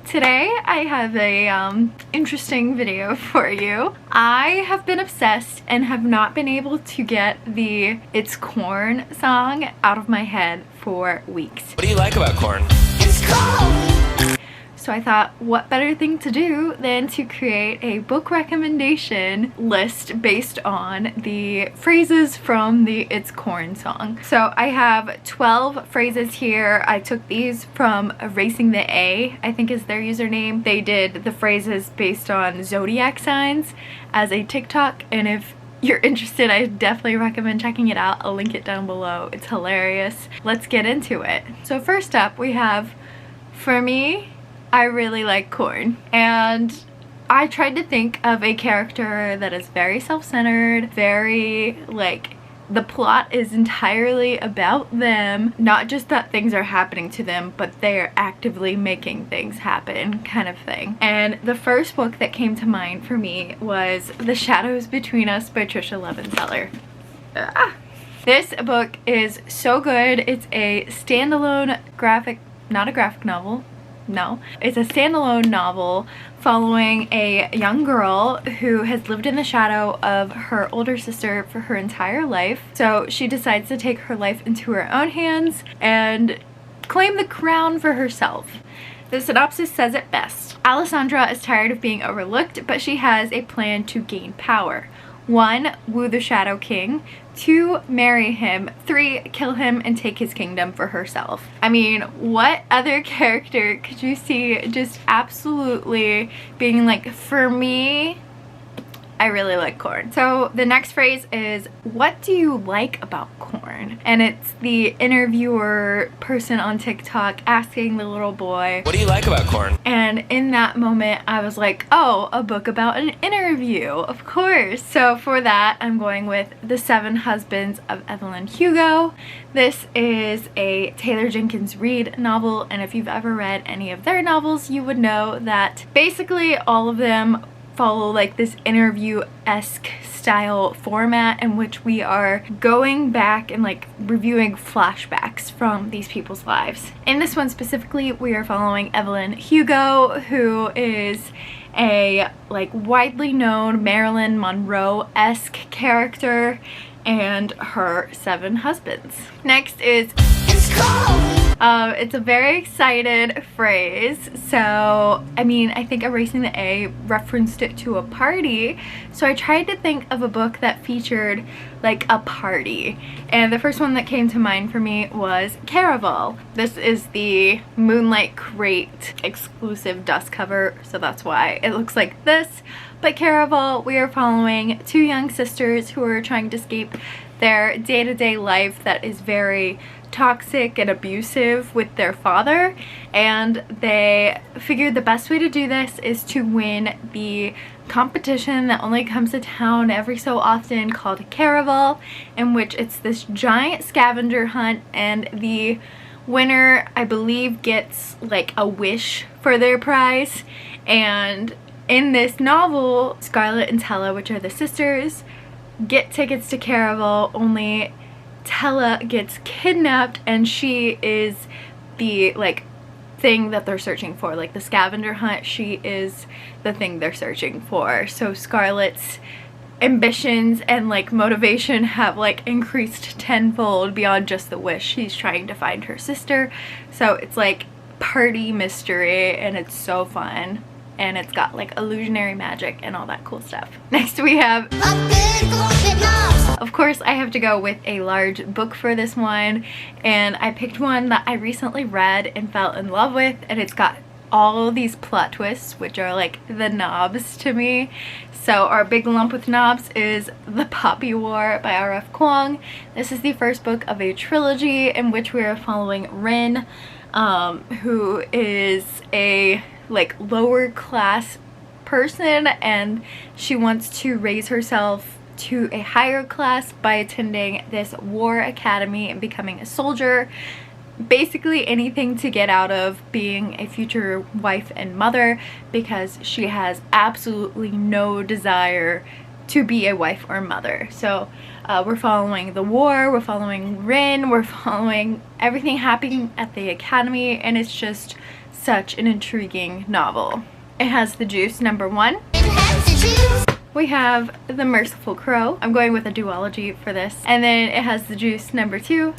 Today I have a interesting video for you. I have been obsessed and have not been able to get the It's Corn song out of my head for weeks. What do you like about corn? It's cold! So I thought, what better thing to do than to create a book recommendation list based on the phrases from the It's Corn song. So I have 12 phrases here. I took these from Erasing the A, I think is their username. They did the phrases based on zodiac signs as a TikTok, and if you're interested, I definitely recommend checking it out. I'll link it down below. It's hilarious. Let's get into it. So first up we have, for me, I really like corn, and I tried to think of a character that is very self-centered, very like the plot is entirely about them, not just that things are happening to them, but they're actively making things happen kind of thing. And the first book that came to mind for me was The Shadows Between Us by Trisha Levenseller. This book is so good. It's a standalone not a graphic novel. No, it's a standalone novel following a young girl who has lived in the shadow of her older sister for her entire life. So she decides to take her life into her own hands and claim the crown for herself. The synopsis says it best. Alessandra is tired of being overlooked, but she has a plan to gain power. 1. Woo the Shadow King. 2. Marry him. 3. Kill him and take his kingdom for herself. I mean, what other character could you see just absolutely being like, for me, I really like corn. So the next phrase is, what do you like about corn? And it's the interviewer person on TikTok asking the little boy, what do you like about corn? And in that moment I was like, oh, a book about an interview, of course. So for that I'm going with The 7 Husbands of Evelyn Hugo. This is a Taylor Jenkins Reid novel, and if you've ever read any of their novels you would know that basically all of them follow like this interview-esque style format in which we are going back and like reviewing flashbacks from these people's lives. In this one specifically, we are following Evelyn Hugo, who is a like widely known Marilyn Monroe-esque character, and her 7 husbands. Next is, it's cold! It's a very excited phrase. So, I mean, I think Erasing the A referenced it to a party. So I tried to think of a book that featured like a party. And the first one that came to mind for me was Caraval. This is the Moonlight Crate exclusive dust cover, so that's why it looks like this. But Caraval, we are following 2 young sisters who are trying to escape their day-to-day life that is very toxic and abusive with their father, and they figured the best way to do this is to win the competition that only comes to town every so often called Caraval, in which it's this giant scavenger hunt, and the winner, I believe, gets like a wish for their prize. And in this novel, Scarlett and Tella, which are the sisters, get tickets to Caraval, only Tella gets kidnapped, and she is the like thing that they're searching for, like the scavenger hunt. She is the thing they're searching for. So Scarlett's ambitions and like motivation have like increased tenfold beyond just the wish. She's trying to find her sister. So it's like party mystery, and it's so fun. And it's got like illusionary magic and all that cool stuff. Next we have, of course I have to go with a large book for this one, and I picked one that I recently read and fell in love with, and it's got all these plot twists, which are like the knobs to me. So our big lump with knobs is The Poppy War by R.F. Kuang. This is the first book of a trilogy in which we are following Rin, who is a like lower class person, and she wants to raise herself to a higher class by attending this war academy and becoming a soldier. Basically anything to get out of being a future wife and mother, because she has absolutely no desire to be a wife or mother. So we're following the war, we're following Rin, we're following everything happening at the academy, and it's just such an intriguing novel. It has the juice, number 1. We have The Merciful Crow. I'm going with a duology for this. And then it has the juice, number 2.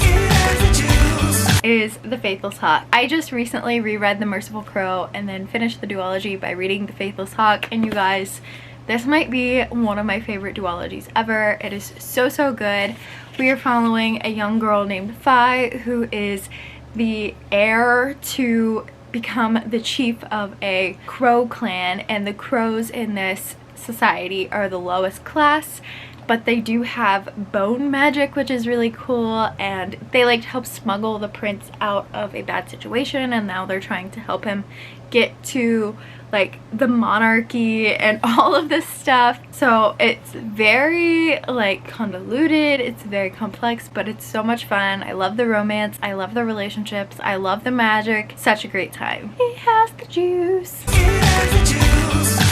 Is The Faithless Hawk. I just recently reread The Merciful Crow and then finished the duology by reading The Faithless Hawk, and you guys, this might be one of my favorite duologies ever. It is so good. We are following a young girl named Fi, who is the heir to become the chief of a crow clan, and the crows in this society are the lowest class, but they do have bone magic, which is really cool, and they like to help smuggle the prince out of a bad situation, and now they're trying to help him get to like the monarchy and all of this stuff. So it's very like convoluted, it's very complex, but it's so much fun. I love the romance, I love the relationships, I love the magic. Such a great time. He has the juice.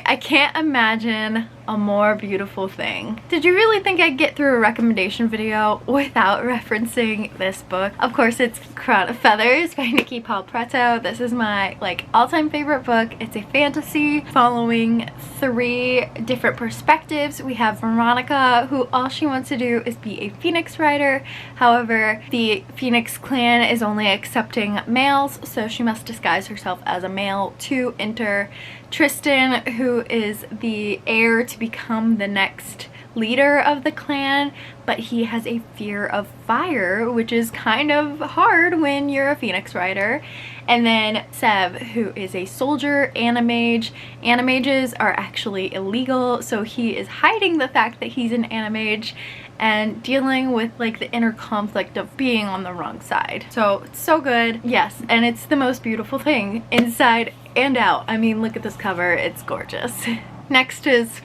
I can't imagine a more beautiful thing. Did you really think I'd get through a recommendation video without referencing this book? Of course, it's Crown of Feathers by Nikki Paul Preto. This is my like all-time favorite book. It's a fantasy following 3 different perspectives. We have Veronica, who all she wants to do is be a Phoenix rider. However, the Phoenix clan is only accepting males, so she must disguise herself as a male to enter. Tristan, who is the heir to become the next leader of the clan, but he has a fear of fire, which is kind of hard when you're a Phoenix rider. And then Sev, who is a soldier animage. Animages are actually illegal, so he is hiding the fact that he's an animage and dealing with like the inner conflict of being on the wrong side. So it's so good. Yes, and it's the most beautiful thing inside and out. I mean, look at this cover, it's gorgeous. Next is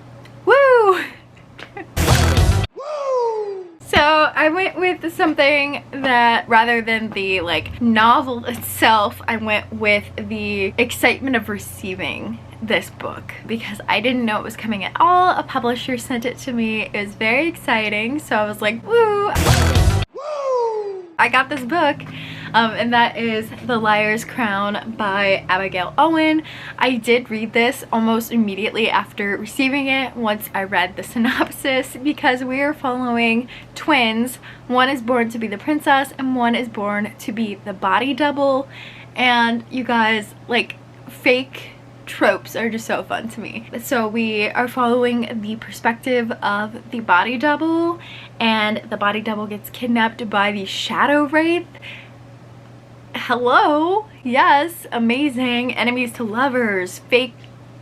Woo! So I went with something that, rather than the like novel itself, I went with the excitement of receiving this book, because I didn't know it was coming at all. A publisher sent it to me. It was very exciting, so I was like, woo! I got this book, and that is The Liar's Crown by Abigail Owen. I did read this almost immediately after receiving it once I read the synopsis, because we are following twins. One is born to be the princess and one is born to be the body double, and you guys, like, fake tropes are just so fun to me. So we are following the perspective of the body double, and the body double gets kidnapped by the shadow wraith. Hello, yes, amazing. Enemies to lovers, fake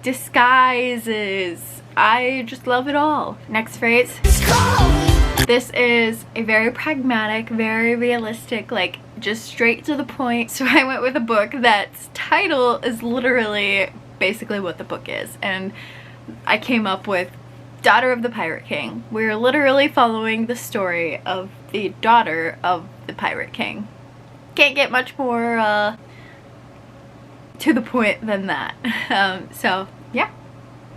disguises. I just love it all. Next phrase. This is a very pragmatic, very realistic, like just straight to the point. So I went with a book that's title is literally basically what the book is, and I came up with Daughter of the Pirate King. We're literally following the story of the daughter of the Pirate King. Can't get much more to the point than that. So yeah,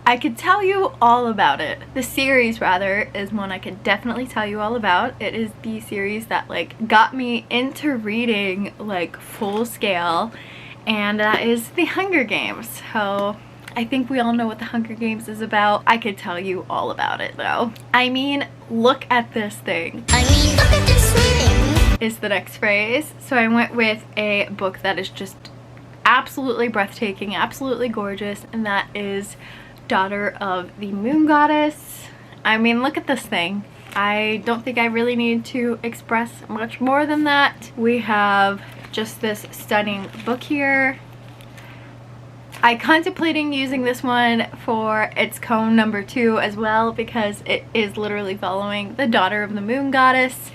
I could tell you all about it. The series, rather, is one I could definitely tell you all about. It is the series that like got me into reading like full scale, and that is The Hunger Games. So I think we all know what The Hunger Games is about. I could tell you all about it though. I mean, look at this thing. I mean, look at this thing. Is the next phrase. So I went with a book that is just absolutely breathtaking, absolutely gorgeous, and that is Daughter of the Moon Goddess. I mean, look at this thing. I don't think I really need to express much more than that. We have just this stunning book here. I contemplating using this one for its cone number 2 as well, because it is literally following the Daughter of the Moon Goddess,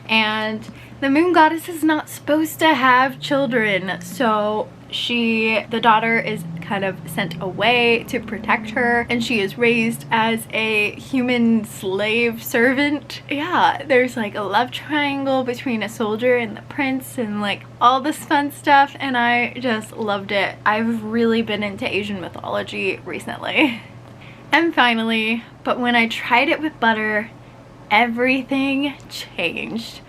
and the Moon Goddess is not supposed to have children, so the daughter is kind of sent away to protect her, and she is raised as a human slave servant. Yeah, there's like a love triangle between a soldier and the prince and like all this fun stuff, and I just loved it. I've really been into Asian mythology recently. And finally, but when I tried it with butter, everything changed.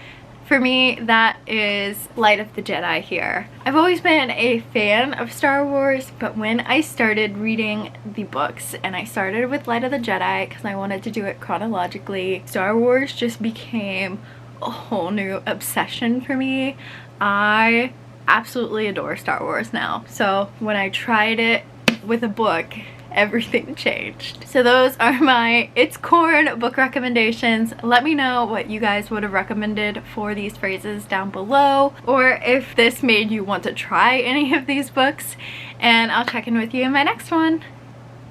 for me, that is Light of the Jedi here. I've always been a fan of Star Wars, but when I started reading the books, and I started with Light of the Jedi because I wanted to do it chronologically, Star Wars just became a whole new obsession for me. I absolutely adore Star Wars now. So when I tried it with a book, everything changed. So those are my It's Corn book recommendations. Let me know what you guys would have recommended for these phrases down below, or if this made you want to try any of these books, and I'll check in with you in my next one.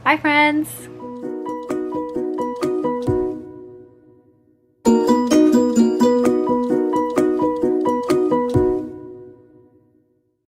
Bye friends!